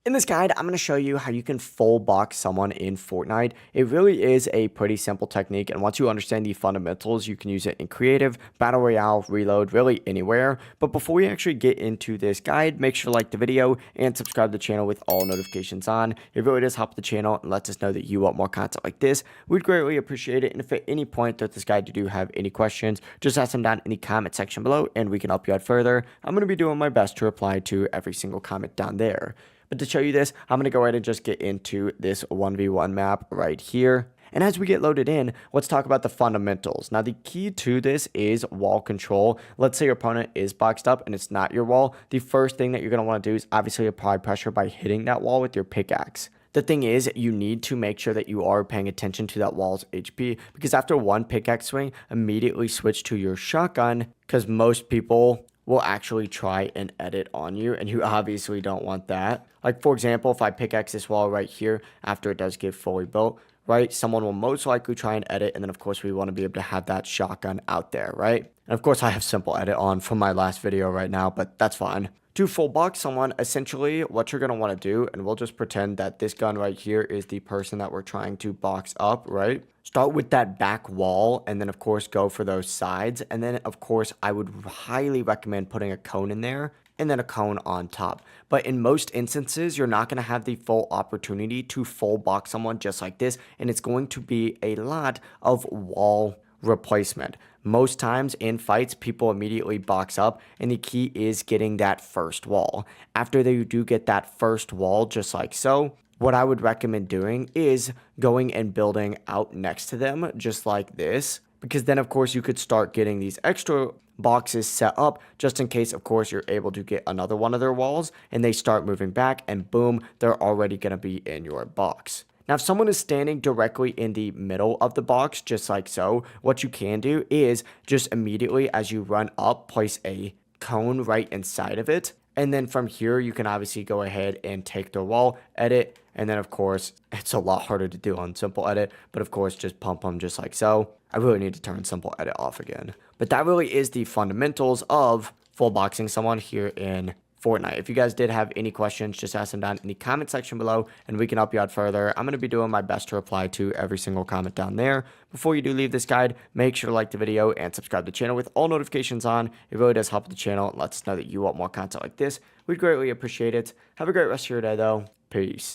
In this guide, I'm going to show you how you can full box someone in Fortnite. It really is a pretty simple technique, and once you understand the fundamentals, you can use it in creative, battle royale, reload, really anywhere. But before we actually get into this guide, make sure to like the video and subscribe to the channel with all notifications on. It really does help the channel and lets us know that you want more content like this. We'd greatly appreciate it, and if at any point throughout this guide you do have any questions, just ask them down in the comment section below, and we can help you out further. I'm going to be doing my best to reply to every single comment down there. But to show you this, I'm going to go ahead and just get into this 1v1 map right here. And as we get loaded in, let's talk about the fundamentals. Now, the key to this is wall control. Let's say your opponent is boxed up and it's not your wall. The first thing that you're going to want to do is obviously apply pressure by hitting that wall with your pickaxe. The thing is, you need to make sure that you are paying attention to that wall's HP, because after one pickaxe swing, immediately switch to your shotgun, because most people will actually try and edit on you, and you obviously don't want that. Like, for example, if I pickaxe this wall right here after it does get fully built, right, someone will most likely try and edit, and then of course we want to be able to have that shotgun out there, right? And of course I have simple edit on from my last video right now, but that's fine. To full box someone, essentially what you're going to want to do, and we'll just pretend that this gun right here is the person that we're trying to box up, right? Start with that back wall, and then of course go for those sides, and then of course I would highly recommend putting a cone in there and then a cone on top. But in most instances, you're not going to have the full opportunity to full box someone just like this, and it's going to be a lot of wall replacement. Most times in fights, people immediately box up, and the key is getting that first wall. After you do get that first wall, just like so, what I would recommend doing is going and building out next to them, just like this, because then of course you could start getting these extra boxes set up just in case, of course, you're able to get another one of their walls and they start moving back, and boom, they're already going to be in your box. Now, if someone is standing directly in the middle of the box, just like so, what you can do is just immediately as you run up, place a cone right inside of it. And then from here, you can obviously go ahead and take their wall, edit, and then of course, it's a lot harder to do on simple edit, but of course, just pump them just like so. I really need to turn simple edit off again. But that really is the fundamentals of full boxing someone here in Fortnite. If you guys did have any questions, just ask them down in the comment section below, and we can help you out further. I'm going to be doing my best to reply to every single comment down there. Before you do leave this guide, make sure to like the video and subscribe to the channel with all notifications on. It really does help the channel and lets us know that you want more content like this. We'd greatly appreciate it. Have a great rest of your day, though. Peace.